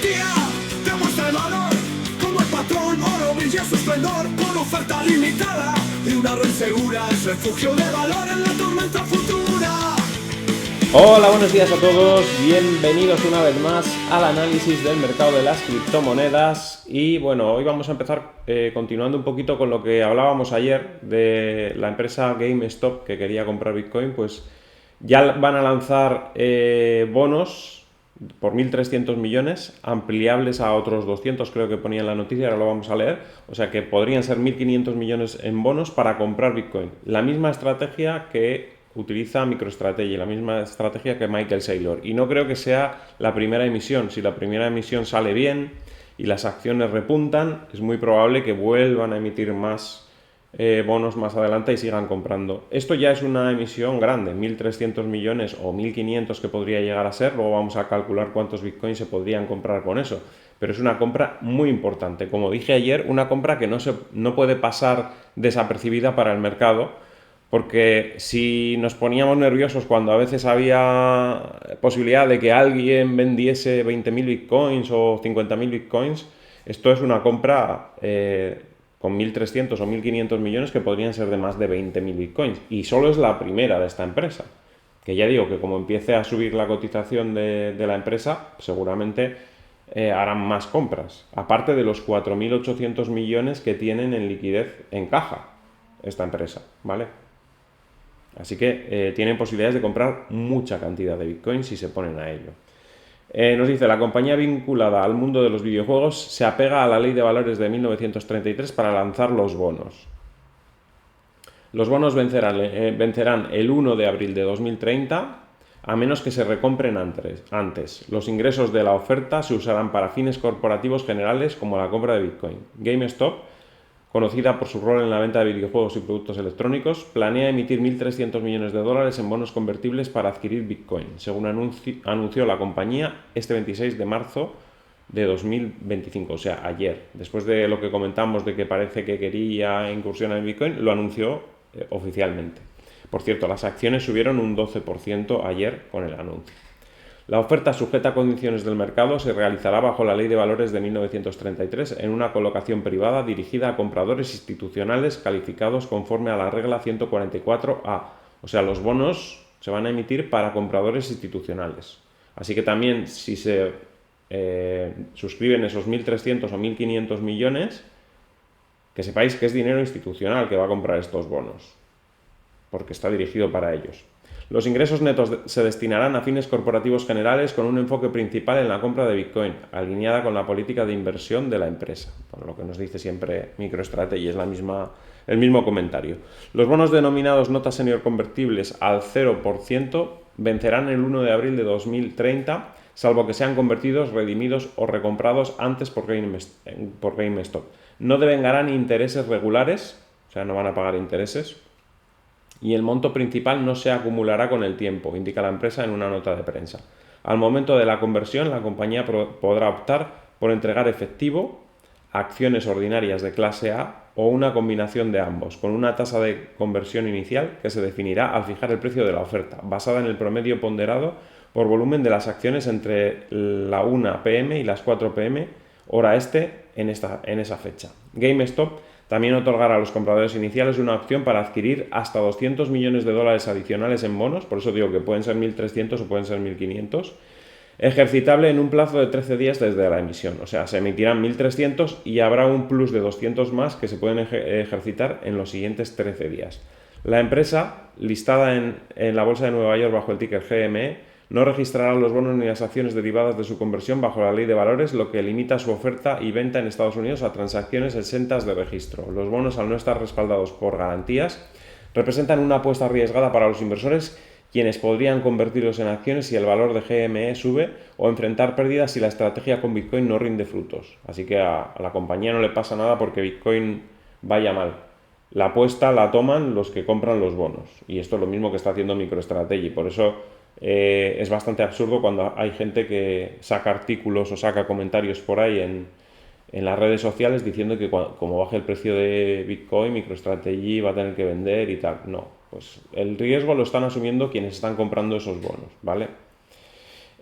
al día, demuestra el valor, como el patrón, oro brilla su esplendor, con oferta limitada, y una red segura es refugio de valor en la tormenta futura. Hola, buenos días a todos, bienvenidos una vez más al análisis del mercado de las criptomonedas. Y bueno, hoy vamos a empezar continuando un poquito con lo que hablábamos ayer de la empresa GameStop que quería comprar Bitcoin. Pues ya van a lanzar bonos por 1.300 millones, ampliables a otros 200, creo que ponía en la noticia, ahora lo vamos a leer. O sea que podrían ser 1.500 millones en bonos para comprar Bitcoin. La misma estrategia que utiliza MicroStrategy, la misma estrategia que Michael Saylor. Y no creo que sea la primera emisión. Si la primera emisión sale bien y las acciones repuntan, es muy probable que vuelvan a emitir más bonos más adelante y sigan comprando. Esto ya es una emisión grande, 1.300 millones o 1.500 que podría llegar a ser. Luego vamos a calcular cuántos bitcoins se podrían comprar con eso. Pero es una compra muy importante. Como dije ayer, una compra que no puede pasar desapercibida para el mercado. Porque si nos poníamos nerviosos cuando a veces había posibilidad de que alguien vendiese 20.000 bitcoins o 50.000 bitcoins, esto es una compra con 1.300 o 1.500 millones que podrían ser de más de 20.000 bitcoins. Y solo es la primera de esta empresa. Que ya digo que como empiece a subir la cotización de la empresa, seguramente harán más compras. Aparte de los 4.800 millones que tienen en liquidez en caja esta empresa, ¿vale? Así que tienen posibilidades de comprar mucha cantidad de bitcoins si se ponen a ello. Nos dice, la compañía vinculada al mundo de los videojuegos se apega a la Ley de Valores de 1933 para lanzar los bonos. Los bonos vencerán el 1 de abril de 2030, a menos que se recompren antes. Los ingresos de la oferta se usarán para fines corporativos generales como la compra de Bitcoin. GameStop, conocida por su rol en la venta de videojuegos y productos electrónicos, planea emitir 1.300 millones de dólares en bonos convertibles para adquirir Bitcoin, según anunció la compañía este 26 de marzo de 2025, o sea, ayer. Después de lo que comentamos de que parece que quería incursionar en Bitcoin, lo anunció oficialmente. Por cierto, las acciones subieron un 12% ayer con el anuncio. La oferta sujeta a condiciones del mercado se realizará bajo la Ley de Valores de 1933 en una colocación privada dirigida a compradores institucionales calificados conforme a la regla 144A. O sea, los bonos se van a emitir para compradores institucionales. Así que también si se suscriben esos 1.300 o 1.500 millones, que sepáis que es dinero institucional que va a comprar estos bonos, porque está dirigido para ellos. Los ingresos netos se destinarán a fines corporativos generales con un enfoque principal en la compra de Bitcoin, alineada con la política de inversión de la empresa. Por lo que nos dice siempre MicroStrategy, es el mismo comentario. Los bonos denominados notas senior convertibles al 0% vencerán el 1 de abril de 2030, salvo que sean convertidos, redimidos o recomprados antes por GameStop. No devengarán intereses regulares, o sea, no van a pagar intereses, y el monto principal no se acumulará con el tiempo, indica la empresa en una nota de prensa. Al momento de la conversión, la compañía podrá optar por entregar efectivo, acciones ordinarias de clase A o una combinación de ambos, con una tasa de conversión inicial que se definirá al fijar el precio de la oferta, basada en el promedio ponderado por volumen de las acciones entre la 1 p.m. y las 4 p.m. hora este en esa fecha. GameStop también otorgará a los compradores iniciales una opción para adquirir hasta 200 millones de dólares adicionales en bonos, por eso digo que pueden ser 1.300 o pueden ser 1.500, ejercitable en un plazo de 13 días desde la emisión. O sea, se emitirán 1.300 y habrá un plus de 200 más que se pueden ejercitar en los siguientes 13 días. La empresa, listada en la Bolsa de Nueva York bajo el ticker GME, no registrará los bonos ni las acciones derivadas de su conversión bajo la Ley de Valores, lo que limita su oferta y venta en Estados Unidos a transacciones exentas de registro. Los bonos, al no estar respaldados por garantías, representan una apuesta arriesgada para los inversores, quienes podrían convertirlos en acciones si el valor de GME sube o enfrentar pérdidas si la estrategia con Bitcoin no rinde frutos. Así que a la compañía no le pasa nada porque Bitcoin vaya mal. La apuesta la toman los que compran los bonos. Y esto es lo mismo que está haciendo MicroStrategy. Por eso es bastante absurdo cuando hay gente que saca artículos o saca comentarios por ahí en las redes sociales diciendo que como baje el precio de Bitcoin, MicroStrategy va a tener que vender y tal. No, pues el riesgo lo están asumiendo quienes están comprando esos bonos, ¿vale?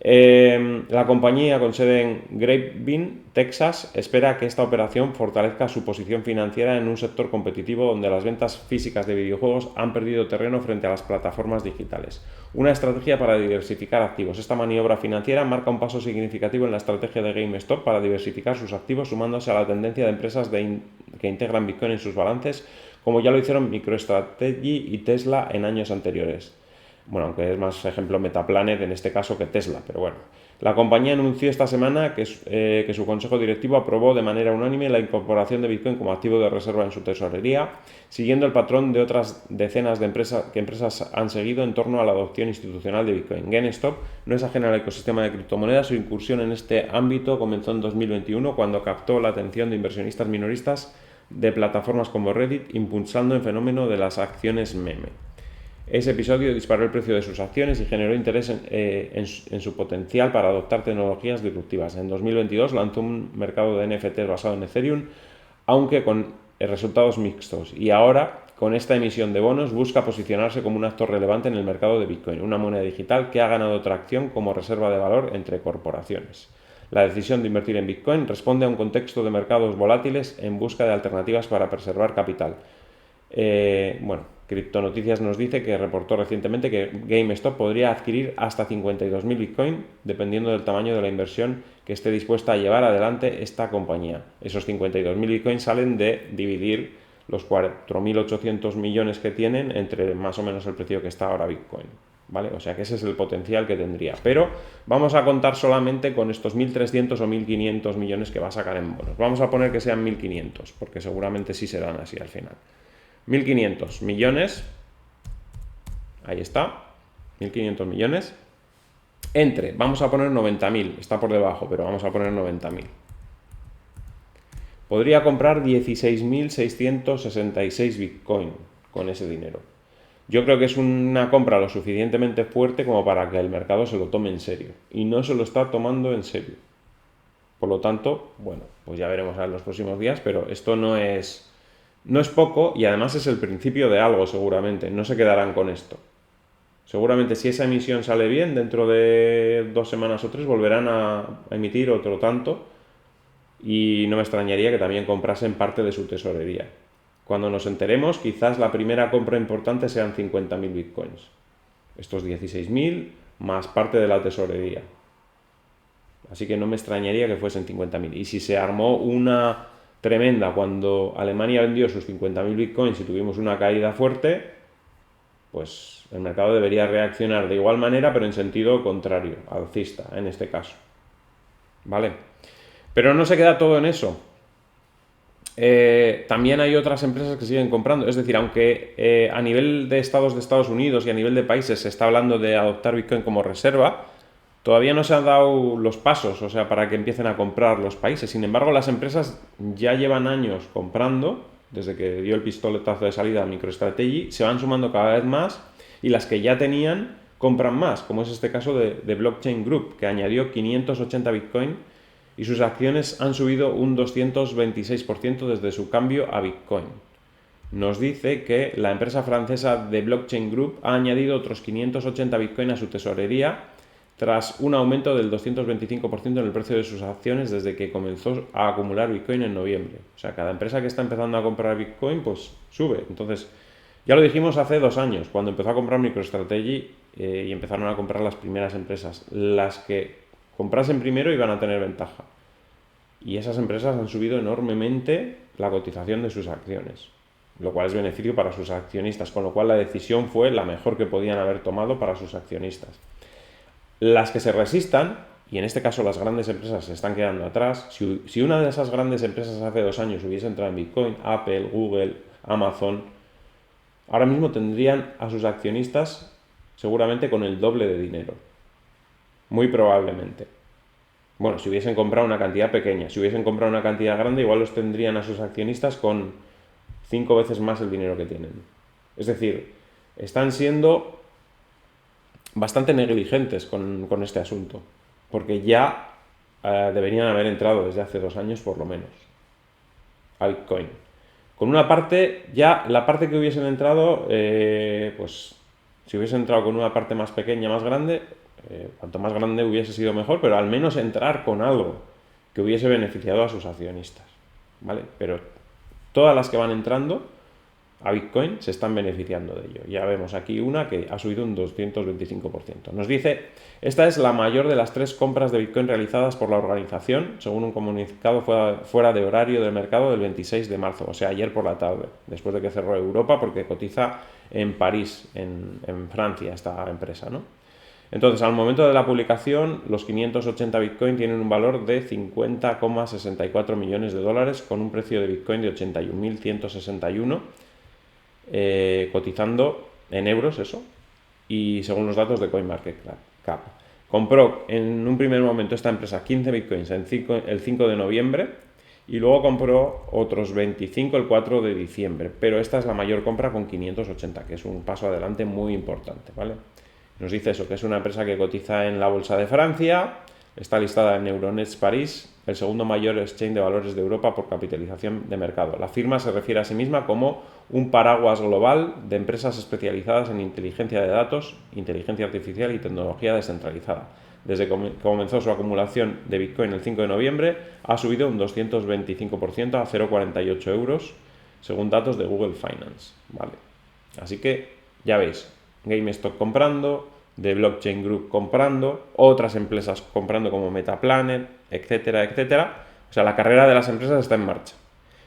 La compañía, con sede en Grapevine, Texas, espera que esta operación fortalezca su posición financiera en un sector competitivo donde las ventas físicas de videojuegos han perdido terreno frente a las plataformas digitales. Una estrategia para diversificar activos. Esta maniobra financiera marca un paso significativo en la estrategia de GameStop para diversificar sus activos, sumándose a la tendencia de empresas que integran Bitcoin en sus balances, como ya lo hicieron MicroStrategy y Tesla en años anteriores. Bueno, aunque es más ejemplo Metaplanet en este caso que Tesla, pero bueno. La compañía anunció esta semana que su consejo directivo aprobó de manera unánime la incorporación de Bitcoin como activo de reserva en su tesorería, siguiendo el patrón de otras decenas de empresas han seguido en torno a la adopción institucional de Bitcoin. GameStop no es ajena al ecosistema de criptomonedas. Su incursión en este ámbito comenzó en 2021 cuando captó la atención de inversionistas minoristas de plataformas como Reddit, impulsando el fenómeno de las acciones meme. Ese episodio disparó el precio de sus acciones y generó interés en su potencial para adoptar tecnologías disruptivas. En 2022 lanzó un mercado de NFTs basado en Ethereum, aunque con resultados mixtos. Y ahora, con esta emisión de bonos, busca posicionarse como un actor relevante en el mercado de Bitcoin, una moneda digital que ha ganado tracción como reserva de valor entre corporaciones. La decisión de invertir en Bitcoin responde a un contexto de mercados volátiles en busca de alternativas para preservar capital. Criptonoticias nos dice que reportó recientemente que GameStop podría adquirir hasta 52.000 Bitcoin dependiendo del tamaño de la inversión que esté dispuesta a llevar adelante esta compañía. Esos 52.000 Bitcoin salen de dividir los 4.800 millones que tienen entre más o menos el precio que está ahora Bitcoin, ¿vale? O sea que ese es el potencial que tendría. Pero vamos a contar solamente con estos 1.300 o 1.500 millones que va a sacar en bonos. Vamos a poner que sean 1.500, porque seguramente sí serán así al final. 1.500 millones, ahí está, 1.500 millones, vamos a poner 90.000, está por debajo, pero vamos a poner 90.000. Podría comprar 16.666 Bitcoin con ese dinero. Yo creo que es una compra lo suficientemente fuerte como para que el mercado se lo tome en serio, y no se lo está tomando en serio. Por lo tanto, bueno, pues ya veremos en los próximos días, pero esto no es poco, y además es el principio de algo seguramente. No se quedarán con esto. Seguramente si esa emisión sale bien, dentro de 2 semanas o 3 volverán a emitir otro tanto, y no me extrañaría que también comprasen parte de su tesorería. Cuando nos enteremos, quizás la primera compra importante sean 50.000 bitcoins. Estos 16.000 más parte de la tesorería. Así que no me extrañaría que fuesen 50.000. Y si se armó una tremenda cuando Alemania vendió sus 50.000 bitcoins y tuvimos una caída fuerte, pues el mercado debería reaccionar de igual manera, pero en sentido contrario, alcista en este caso. ¿Vale? Pero no se queda todo en eso. También hay otras empresas que siguen comprando. Es decir, aunque a nivel de Estados Unidos y a nivel de países se está hablando de adoptar Bitcoin como reserva, todavía no se han dado los pasos, o sea, para que empiecen a comprar los países. Sin embargo, las empresas ya llevan años comprando, desde que dio el pistoletazo de salida a MicroStrategy, se van sumando cada vez más, y las que ya tenían compran más, como es este caso de Blockchain Group, que añadió 580 Bitcoin y sus acciones han subido un 226% desde su cambio a Bitcoin. Nos dice que la empresa francesa de Blockchain Group ha añadido otros 580 Bitcoin a su tesorería tras un aumento del 225% en el precio de sus acciones desde que comenzó a acumular Bitcoin en noviembre. O sea, cada empresa que está empezando a comprar Bitcoin, pues sube. Entonces, ya lo dijimos hace 2 años, cuando empezó a comprar MicroStrategy y empezaron a comprar las primeras empresas. Las que comprasen primero iban a tener ventaja. Y esas empresas han subido enormemente la cotización de sus acciones, lo cual es beneficio para sus accionistas, con lo cual la decisión fue la mejor que podían haber tomado para sus accionistas. Las que se resistan, y en este caso las grandes empresas se están quedando atrás, si una de esas grandes empresas hace 2 años hubiese entrado en Bitcoin, Apple, Google, Amazon, ahora mismo tendrían a sus accionistas seguramente con el doble de dinero. Muy probablemente. Bueno, si hubiesen comprado una cantidad pequeña. Si hubiesen comprado una cantidad grande, igual los tendrían a sus accionistas con 5 veces más el dinero que tienen. Es decir, están siendo bastante negligentes con este asunto, porque ya deberían haber entrado desde hace 2 años por lo menos a Bitcoin. Con una parte, ya la parte que hubiesen entrado, pues si hubiesen entrado con una parte más pequeña, más grande, Cuanto más grande hubiese sido mejor, pero al menos entrar con algo que hubiese beneficiado a sus accionistas, ¿vale? Pero todas las que van entrando a Bitcoin se están beneficiando de ello. Ya vemos aquí una que ha subido un 225%. Nos dice, esta es la mayor de las 3 compras de Bitcoin realizadas por la organización, según un comunicado fuera de horario del mercado del 26 de marzo, o sea, ayer por la tarde, después de que cerró Europa, porque cotiza en París, en Francia, esta empresa, ¿no? Entonces, al momento de la publicación, los 580 Bitcoin tienen un valor de 50,64 millones de dólares, con un precio de Bitcoin de 81.161, cotizando en euros, eso, y según los datos de CoinMarketCap. Compró en un primer momento esta empresa 15 Bitcoins el 5 de noviembre y luego compró otros 25 el 4 de diciembre, pero esta es la mayor compra con 580, que es un paso adelante muy importante, ¿vale? Nos dice eso, que es una empresa que cotiza en la Bolsa de Francia, está listada en Euronext París, el segundo mayor exchange de valores de Europa por capitalización de mercado. La firma se refiere a sí misma como un paraguas global de empresas especializadas en inteligencia de datos, inteligencia artificial y tecnología descentralizada. Desde que comenzó su acumulación de Bitcoin el 5 de noviembre, ha subido un 225% a 0,48 euros, según datos de Google Finance. ¿Vale? Así que, ya veis, GameStop comprando, The Blockchain Group comprando, otras empresas comprando como Metaplanet, etcétera, etcétera. O sea, la carrera de las empresas está en marcha.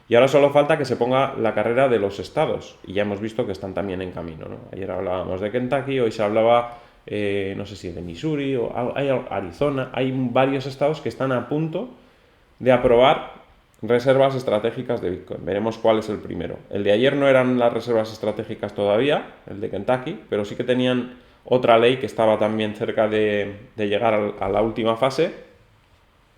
Y ahora solo falta que se ponga la carrera de los estados. Y ya hemos visto que están también en camino, ¿no? Ayer hablábamos de Kentucky, hoy se hablaba, no sé si de Missouri o hay Arizona. Hay varios estados que están a punto de aprobar reservas estratégicas de Bitcoin. Veremos cuál es el primero. El de ayer no eran las reservas estratégicas todavía, el de Kentucky, pero sí que tenían otra ley que estaba también cerca de llegar a la última fase,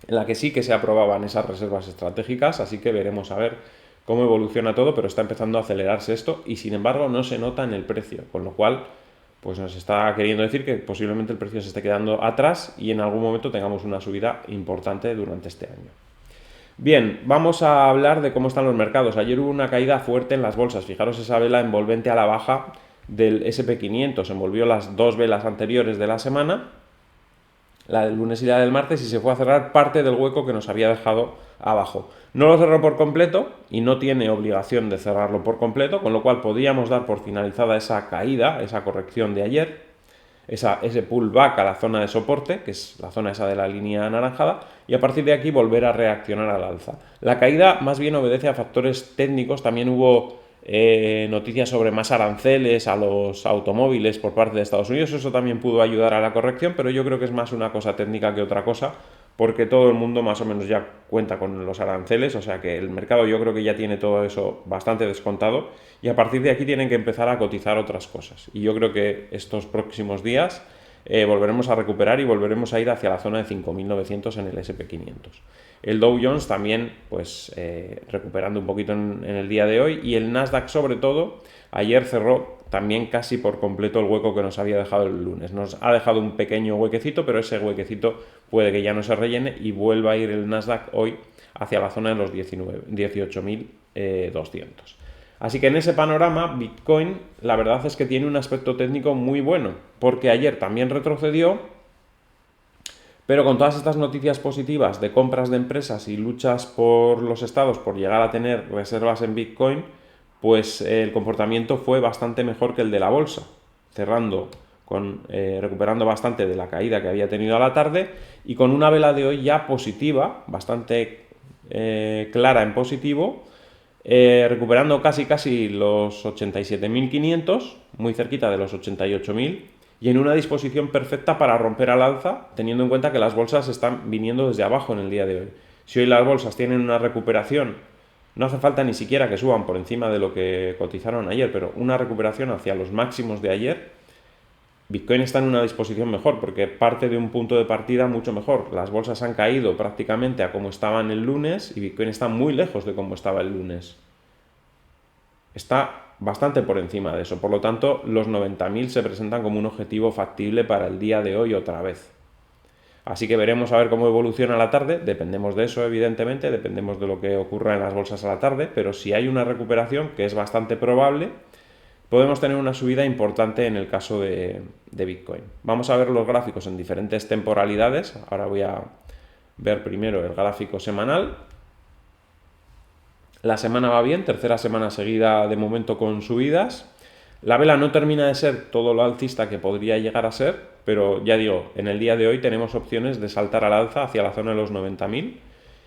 en la que sí que se aprobaban esas reservas estratégicas, así que veremos a ver cómo evoluciona todo, pero está empezando a acelerarse esto y sin embargo no se nota en el precio, con lo cual pues nos está queriendo decir que posiblemente el precio se esté quedando atrás y en algún momento tengamos una subida importante durante este año. Bien, vamos a hablar de cómo están los mercados. Ayer hubo una caída fuerte en las bolsas. Fijaros esa vela envolvente a la baja del SP500. Envolvió las 2 velas anteriores de la semana, la del lunes y la del martes, y se fue a cerrar parte del hueco que nos había dejado abajo. No lo cerró por completo y no tiene obligación de cerrarlo por completo, con lo cual podríamos dar por finalizada esa caída, esa corrección de ayer. Ese pullback a la zona de soporte, que es la zona esa de la línea anaranjada, y a partir de aquí volver a reaccionar al alza. La caída más bien obedece a factores técnicos. También hubo noticias sobre más aranceles a los automóviles por parte de Estados Unidos. Eso también pudo ayudar a la corrección, pero yo creo que es más una cosa técnica que otra cosa, porque todo el mundo más o menos ya cuenta con los aranceles, o sea que el mercado yo creo que ya tiene todo eso bastante descontado y a partir de aquí tienen que empezar a cotizar otras cosas. Y yo creo que estos próximos días volveremos a recuperar y volveremos a ir hacia la zona de 5.900 en el SP500. El Dow Jones también pues recuperando un poquito en el día de hoy, y el Nasdaq sobre todo ayer cerró también casi por completo el hueco que nos había dejado el lunes. Nos ha dejado un pequeño huequecito, pero ese huequecito puede que ya no se rellene y vuelva a ir el Nasdaq hoy hacia la zona de los 18.200. Así que en ese panorama, Bitcoin, la verdad es que tiene un aspecto técnico muy bueno, porque ayer también retrocedió, pero con todas estas noticias positivas de compras de empresas y luchas por los estados por llegar a tener reservas en Bitcoin, pues el comportamiento fue bastante mejor que el de la bolsa, cerrando recuperando bastante de la caída que había tenido a la tarde y con una vela de hoy ya positiva, bastante clara en positivo, recuperando casi los 87.500, muy cerquita de los 88.000, y en una disposición perfecta para romper al alza, teniendo en cuenta que las bolsas están viniendo desde abajo en el día de hoy. Si hoy las bolsas tienen una recuperación, no hace falta ni siquiera que suban por encima de lo que cotizaron ayer, pero una recuperación hacia los máximos de ayer, Bitcoin está en una disposición mejor, porque parte de un punto de partida mucho mejor. Las bolsas han caído prácticamente a como estaban el lunes y Bitcoin está muy lejos de como estaba el lunes. Está bastante por encima de eso, por lo tanto los 90.000 se presentan como un objetivo factible para el día de hoy otra vez. Así que veremos a ver cómo evoluciona la tarde, dependemos de eso evidentemente, dependemos de lo que ocurra en las bolsas a la tarde, pero si hay una recuperación, que es bastante probable, podemos tener una subida importante en el caso de Bitcoin. Vamos a ver los gráficos en diferentes temporalidades. Ahora voy a ver primero el gráfico semanal. La semana va bien, tercera semana seguida de momento con subidas. La vela no termina de ser todo lo alcista que podría llegar a ser, pero ya digo, en el día de hoy tenemos opciones de saltar al alza hacia la zona de los 90.000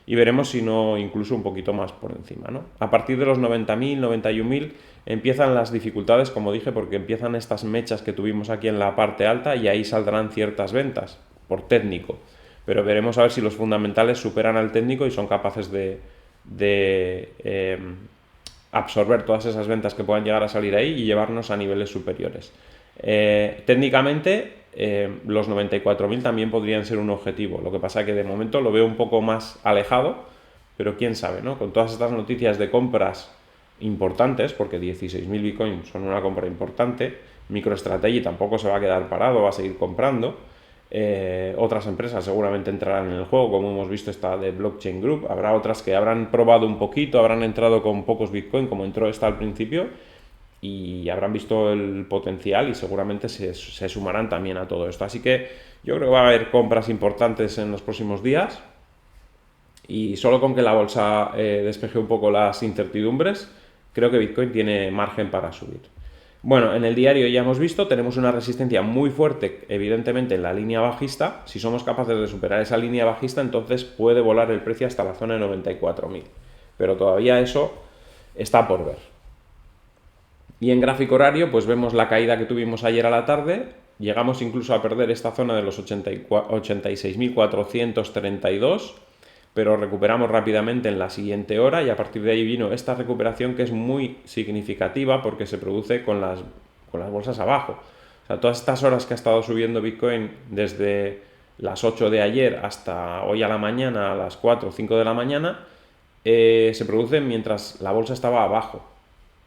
y veremos si no incluso un poquito más por encima, ¿no? A partir de los 90.000, 91.000 empiezan las dificultades, como dije, porque empiezan estas mechas que tuvimos aquí en la parte alta y ahí saldrán ciertas ventas por técnico, pero veremos a ver si los fundamentales superan al técnico y son capaces de absorber todas esas ventas que puedan llegar a salir ahí y llevarnos a niveles superiores. Técnicamente los 94.000 también podrían ser un objetivo, lo que pasa que de momento lo veo un poco más alejado, pero quién sabe, ¿no? Con todas estas noticias de compras importantes, porque 16.000 Bitcoin son una compra importante, MicroStrategy tampoco se va a quedar parado, va a seguir comprando. Otras empresas seguramente entrarán en el juego, como hemos visto esta de Blockchain Group. Habrá otras que habrán probado un poquito, habrán entrado con pocos Bitcoin, como entró esta al principio, y habrán visto el potencial y seguramente se sumarán también a todo esto. Así que yo creo que va a haber compras importantes en los próximos días, y solo con que la bolsa despeje un poco las incertidumbres, creo que Bitcoin tiene margen para subir. Bueno, en el diario ya hemos visto, tenemos una resistencia muy fuerte, evidentemente en la línea bajista. Si somos capaces de superar esa línea bajista, entonces puede volar el precio hasta la zona de 94.000. Pero todavía eso está por ver. Y en gráfico horario, pues vemos la caída que tuvimos ayer a la tarde. Llegamos incluso a perder esta zona de los 86.432, pero recuperamos rápidamente en la siguiente hora y a partir de ahí vino esta recuperación que es muy significativa porque se produce con las bolsas abajo. O sea, todas estas horas que ha estado subiendo Bitcoin desde las 8 de ayer hasta hoy a la mañana, a las 4 o 5 de la mañana, se producen mientras la bolsa estaba abajo.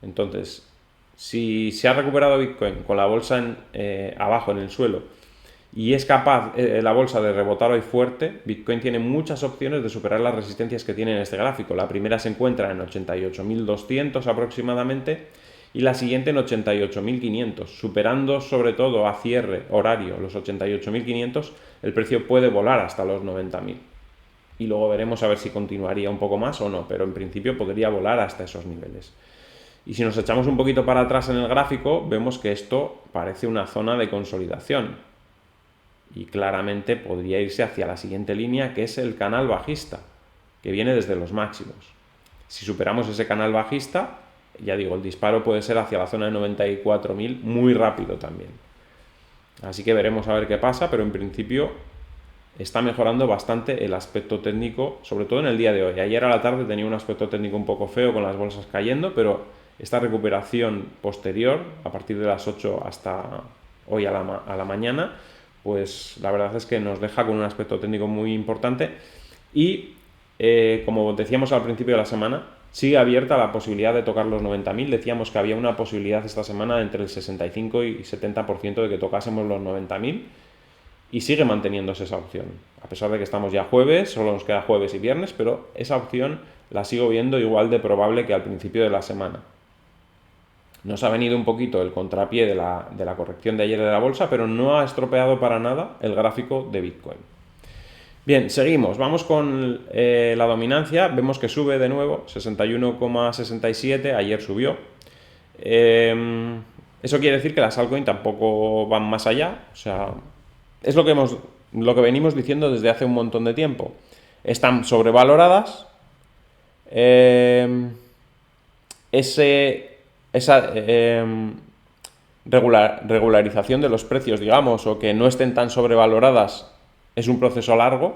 Entonces, si se ha recuperado Bitcoin con la bolsa abajo en el suelo y es capaz la bolsa de rebotar hoy fuerte, Bitcoin tiene muchas opciones de superar las resistencias que tiene en este gráfico. La primera se encuentra en 88.200 aproximadamente y la siguiente en 88.500. Superando sobre todo a cierre horario los 88.500, el precio puede volar hasta los 90.000. Y luego veremos a ver si continuaría un poco más o no, pero en principio podría volar hasta esos niveles. Y si nos echamos un poquito para atrás en el gráfico, vemos que esto parece una zona de consolidación. Y claramente podría irse hacia la siguiente línea, que es el canal bajista, que viene desde los máximos. Si superamos ese canal bajista, ya digo, el disparo puede ser hacia la zona de 94.000 muy rápido también. Así que veremos a ver qué pasa, pero en principio está mejorando bastante el aspecto técnico, sobre todo en el día de hoy. Ayer a la tarde tenía un aspecto técnico un poco feo con las bolsas cayendo, pero esta recuperación posterior, a partir de las 8 hasta hoy a la mañana, pues la verdad es que nos deja con un aspecto técnico muy importante y como decíamos al principio de la semana, sigue abierta la posibilidad de tocar los 90.000. Decíamos que había una posibilidad esta semana entre el 65 y 70% de que tocásemos los 90.000 y sigue manteniéndose esa opción. A pesar de que estamos ya jueves, solo nos queda jueves y viernes, pero esa opción la sigo viendo igual de probable que al principio de la semana. Nos ha venido un poquito el contrapié de la corrección de ayer de la bolsa, pero no ha estropeado para nada el gráfico de Bitcoin. Bien, seguimos. Vamos con la dominancia. Vemos que sube de nuevo, 61,67. Ayer subió. Eso quiere decir que las altcoins tampoco van más allá. O sea, es lo que venimos diciendo desde hace un montón de tiempo. Están sobrevaloradas. Esa regularización de los precios, digamos, o que no estén tan sobrevaloradas, es un proceso largo,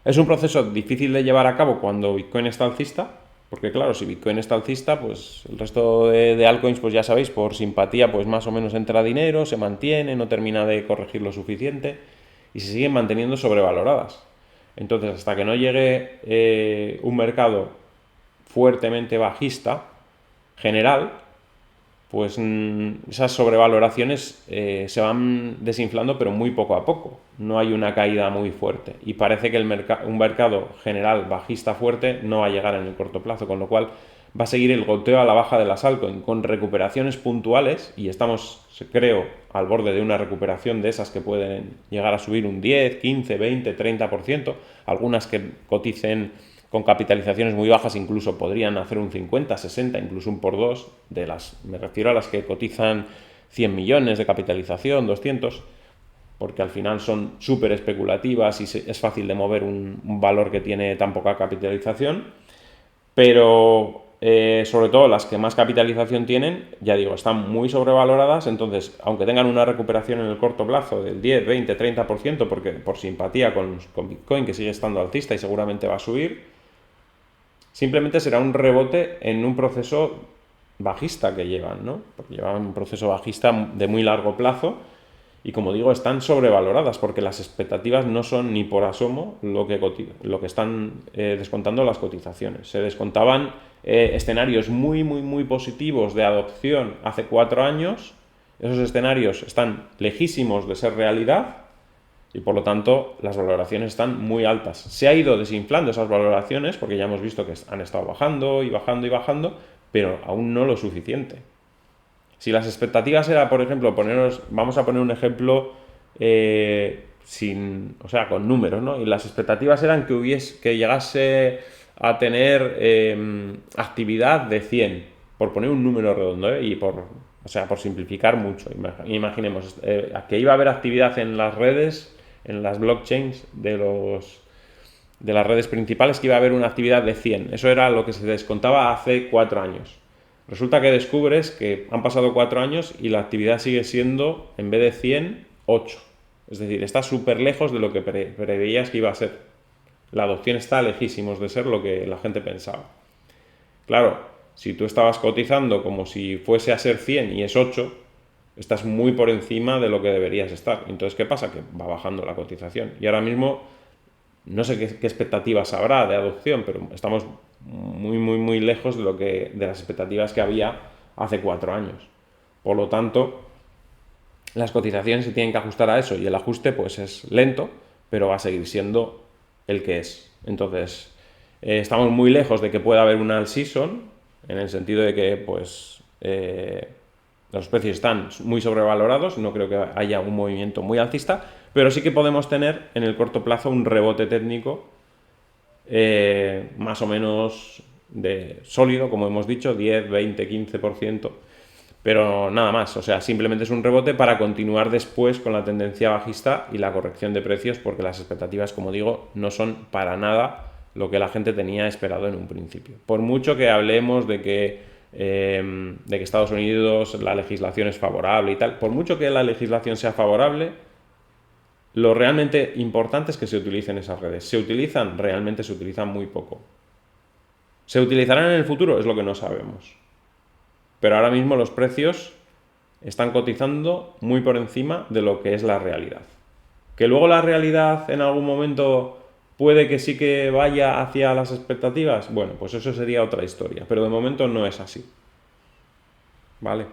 es un proceso difícil de llevar a cabo cuando Bitcoin está alcista, porque claro, si Bitcoin está alcista, pues el resto de altcoins, pues ya sabéis, por simpatía, pues más o menos entra dinero, se mantiene, no termina de corregir lo suficiente y se siguen manteniendo sobrevaloradas. Entonces, hasta que no llegue un mercado fuertemente bajista, general, pues esas sobrevaloraciones se van desinflando, pero muy poco a poco. No hay una caída muy fuerte. Y parece que un mercado general bajista fuerte no va a llegar en el corto plazo, con lo cual va a seguir el goteo a la baja de las altcoins con recuperaciones puntuales, y estamos, creo, al borde de una recuperación de esas que pueden llegar a subir un 10, 15, 20, 30%, algunas que coticen con capitalizaciones muy bajas incluso podrían hacer un 50, 60, incluso un por 2, me refiero a las que cotizan 100 millones de capitalización, 200, porque al final son súper especulativas y es fácil de mover un valor que tiene tan poca capitalización, pero sobre todo las que más capitalización tienen, ya digo, están muy sobrevaloradas. Entonces, aunque tengan una recuperación en el corto plazo del 10, 20, 30%, porque por simpatía con Bitcoin, que sigue estando alcista y seguramente va a subir, simplemente será un rebote en un proceso bajista que llevan, ¿no? Porque llevan un proceso bajista de muy largo plazo y, como digo, están sobrevaloradas porque las expectativas no son ni por asomo lo que están descontando las cotizaciones. Se descontaban escenarios muy, muy, muy positivos de adopción hace 4 años. Esos escenarios están lejísimos de ser realidad y, por lo tanto, las valoraciones están muy altas. Se ha ido desinflando esas valoraciones porque ya hemos visto que han estado bajando y bajando y bajando, pero aún no lo suficiente. Si las expectativas era, por ejemplo, vamos a poner un ejemplo con números, ¿no? Y las expectativas eran que llegase a tener actividad de 100, por poner un número redondo, y por simplificar mucho. Imaginemos que iba a haber actividad en las redes, en las blockchains de las redes principales, que iba a haber una actividad de 100. Eso era lo que se descontaba hace 4 años. Resulta que descubres que han pasado 4 años y la actividad sigue siendo, en vez de 100, 8. Es decir, está súper lejos de lo que preveías que iba a ser. La adopción está lejísimos de ser lo que la gente pensaba. Claro, si tú estabas cotizando como si fuese a ser 100 y es 8, estás muy por encima de lo que deberías estar. Entonces, ¿qué pasa? Que va bajando la cotización. Y ahora mismo, no sé qué expectativas habrá de adopción, pero estamos muy, muy, muy lejos de las expectativas que había hace 4 años. Por lo tanto, las cotizaciones se tienen que ajustar a eso, y el ajuste pues es lento, pero va a seguir siendo el que es. Entonces, estamos muy lejos de que pueda haber una all season, en el sentido de que los precios están muy sobrevalorados, no creo que haya un movimiento muy alcista, pero sí que podemos tener en el corto plazo un rebote técnico más o menos sólido, como hemos dicho, 10, 20, 15%, pero nada más. O sea, simplemente es un rebote para continuar después con la tendencia bajista y la corrección de precios, porque las expectativas, como digo, no son para nada lo que la gente tenía esperado en un principio. Por mucho que hablemos de que Estados Unidos, la legislación es favorable y tal, por mucho que la legislación sea favorable, lo realmente importante es que se utilicen esas redes. Realmente se utilizan muy poco. ¿Se utilizarán en el futuro? Es lo que no sabemos. Pero ahora mismo los precios están cotizando muy por encima de lo que es la realidad. Que luego la realidad en algún momento puede que sí que vaya hacia las expectativas, bueno, pues eso sería otra historia, pero de momento no es así. ¿Vale?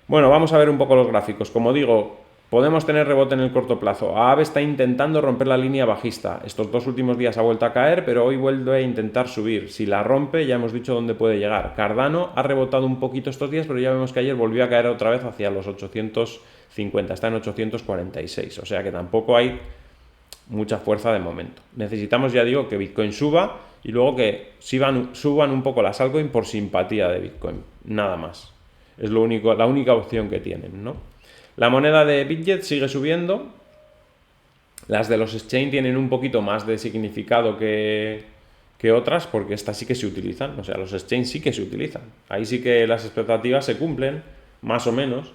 Bueno, vamos a ver un poco los gráficos. Como digo, podemos tener rebote en el corto plazo. Aave está intentando romper la línea bajista. Estos 2 últimos días ha vuelto a caer, pero hoy vuelve a intentar subir. Si la rompe, ya hemos dicho dónde puede llegar. Cardano ha rebotado un poquito estos días, pero ya vemos que ayer volvió a caer otra vez hacia los 850. Está en 846. O sea que tampoco hay mucha fuerza de momento. Necesitamos, ya digo, que Bitcoin suba y luego que suban un poco las altcoins por simpatía de Bitcoin. Nada más. Es la única opción que tienen, ¿no? La moneda de Bitget sigue subiendo. Las de los exchange tienen un poquito más de significado que otras, porque estas sí que se utilizan. O sea, los exchange sí que se utilizan. Ahí sí que las expectativas se cumplen, más o menos,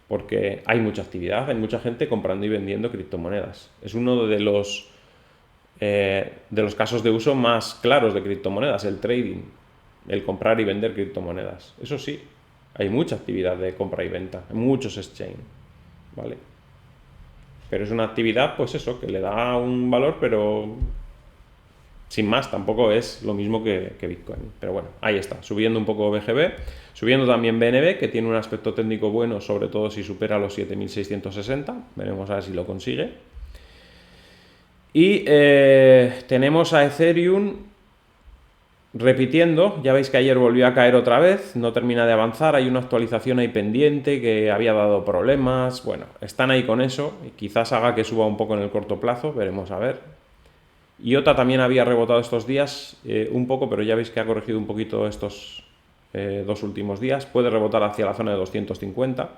porque hay mucha actividad, hay mucha gente comprando y vendiendo criptomonedas. Es uno de los casos de uso más claros de criptomonedas, el trading, el comprar y vender criptomonedas. Eso sí, hay mucha actividad de compra y venta, hay muchos exchange. ¿Vale? Pero es una actividad, pues eso, que le da un valor, pero sin más, tampoco es lo mismo que Bitcoin. Pero bueno, ahí está, subiendo un poco BGB, subiendo también BNB, que tiene un aspecto técnico bueno, sobre todo si supera los 7.660, veremos a ver si lo consigue. Y tenemos a Ethereum repitiendo, ya veis que ayer volvió a caer otra vez, no termina de avanzar, hay una actualización ahí pendiente que había dado problemas, bueno, están ahí con eso, y quizás haga que suba un poco en el corto plazo, veremos a ver. IOTA también había rebotado estos días un poco, pero ya veis que ha corregido un poquito estos dos últimos días, puede rebotar hacia la zona de 250.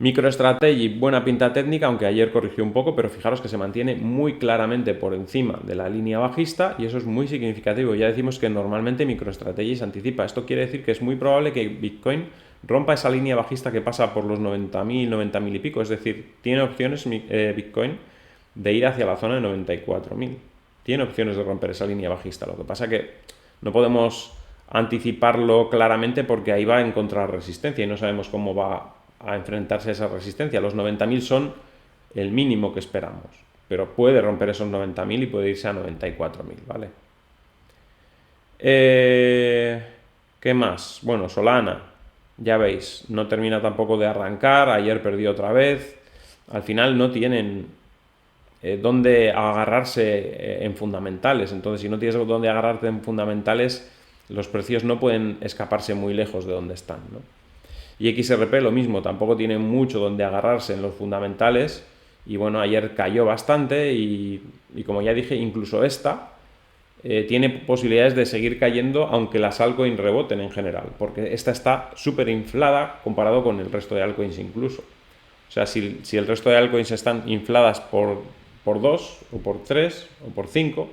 MicroStrategy, buena pinta técnica, aunque ayer corrigió un poco, pero fijaros que se mantiene muy claramente por encima de la línea bajista y eso es muy significativo. Ya decimos que normalmente MicroStrategy se anticipa. Esto quiere decir que es muy probable que Bitcoin rompa esa línea bajista que pasa por los 90.000, 90.000 y pico. Es decir, tiene opciones Bitcoin de ir hacia la zona de 94.000. Tiene opciones de romper esa línea bajista. Lo que pasa que no podemos anticiparlo claramente porque ahí va a encontrar resistencia y no sabemos cómo va a enfrentarse a esa resistencia. Los 90.000 son el mínimo que esperamos, pero puede romper esos 90.000 y puede irse a 94.000, ¿vale? ¿Qué más? Bueno, Solana, ya veis, no termina tampoco de arrancar, ayer perdió otra vez, al final no tienen dónde agarrarse en fundamentales, entonces si no tienes dónde agarrarte en fundamentales, los precios no pueden escaparse muy lejos de donde están, ¿no? Y XRP lo mismo, tampoco tiene mucho donde agarrarse en los fundamentales y bueno, ayer cayó bastante y como ya dije, incluso esta tiene posibilidades de seguir cayendo aunque las altcoins reboten en general, porque esta está súper inflada comparado con el resto de altcoins incluso. O sea, si el resto de altcoins están infladas por 2 o por 3 o por 5,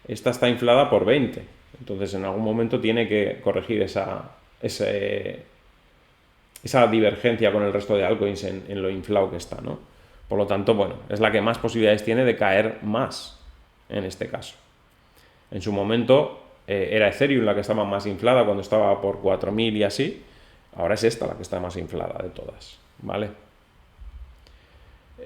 esta está inflada por 20. Entonces en algún momento tiene que corregir esa divergencia con el resto de altcoins en lo inflado que está, ¿no? Por lo tanto, bueno, es la que más posibilidades tiene de caer más en este caso. En su momento era Ethereum la que estaba más inflada cuando estaba por 4.000 y así. Ahora es esta la que está más inflada de todas, ¿vale?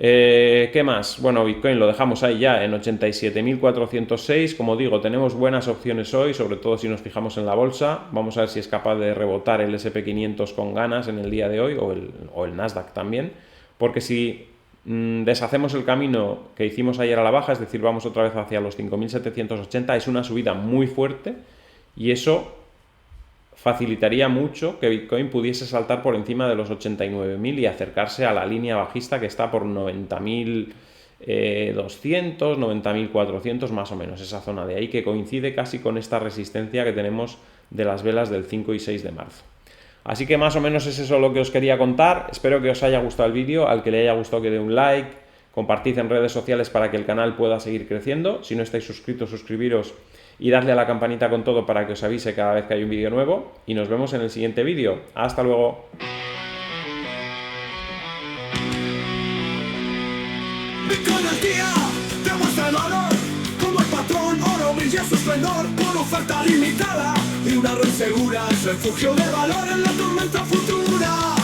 ¿Qué más? Bueno, Bitcoin lo dejamos ahí ya en 87.406. Como digo, tenemos buenas opciones hoy, sobre todo si nos fijamos en la bolsa. Vamos a ver si es capaz de rebotar el SP500 con ganas en el día de hoy o el Nasdaq también. Porque si deshacemos el camino que hicimos ayer a la baja, es decir, vamos otra vez hacia los 5.780, es una subida muy fuerte y eso facilitaría mucho que Bitcoin pudiese saltar por encima de los 89.000 y acercarse a la línea bajista que está por 90.200, 90.400 más o menos, esa zona de ahí que coincide casi con esta resistencia que tenemos de las velas del 5 y 6 de marzo. Así que más o menos es eso lo que os quería contar. Espero que os haya gustado el vídeo. Al que le haya gustado que dé un like, compartid en redes sociales para que el canal pueda seguir creciendo. Si no estáis suscritos, suscribiros y darle a la campanita con todo para que os avise cada vez que hay un vídeo nuevo. Y nos vemos en el siguiente vídeo. ¡Hasta luego! Bitcoin al día demuestra el valor, como el patrón oro brilla su esplendor por oferta limitada y una red segura es refugio de valor en la tormenta futura.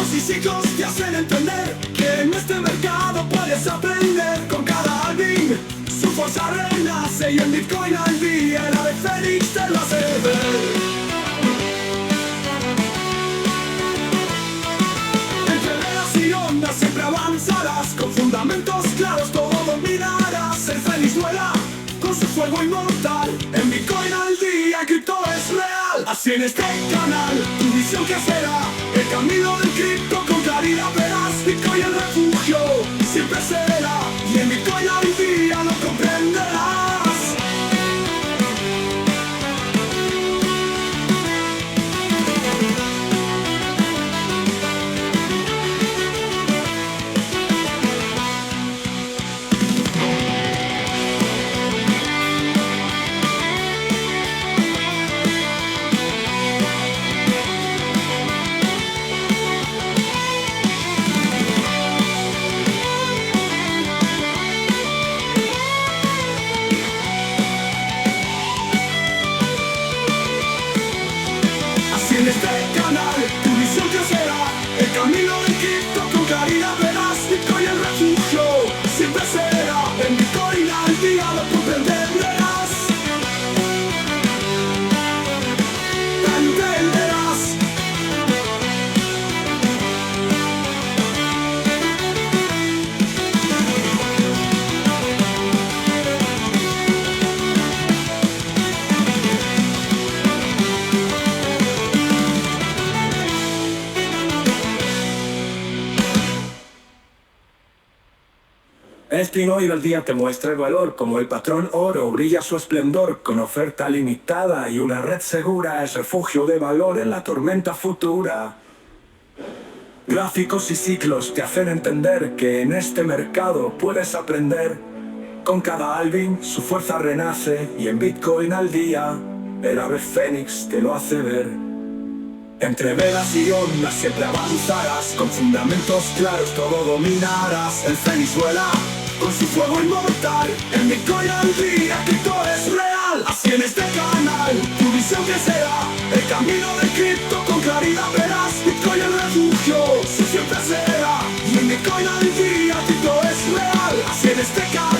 Y ciclos te hacen entender que en este mercado puedes aprender con cada halving. Su fuerza renace y en Bitcoin al día el ave fénix te lo hace ver. Entre velas y ondas siempre avanzarás, con fundamentos claros todo dominarás. El fénix vuela con su fuego inmortal, en Bitcoin al día el cripto es real. Así en este canal tu visión crecerá, el camino del cripto con claridad verás. Bitcoin el refugio siempre será, y en Bitcoin al día lo comprenderás. El trinoide al día te muestra el valor, como el patrón oro brilla su esplendor, con oferta limitada y una red segura, es refugio de valor en la tormenta futura. Gráficos y ciclos te hacen entender que en este mercado puedes aprender. Con cada halving su fuerza renace y en Bitcoin al día el ave fénix te lo hace ver. Entre velas y ondas siempre avanzarás, con fundamentos claros todo dominarás. El fénix vuela con su fuego inmortal, en Bitcoin al día cripto es real. Así en este canal tu visión crecerá, el camino de cripto con claridad verás. Bitcoin el refugio, su siempre será, y en Bitcoin al día cripto es real. Así en este canal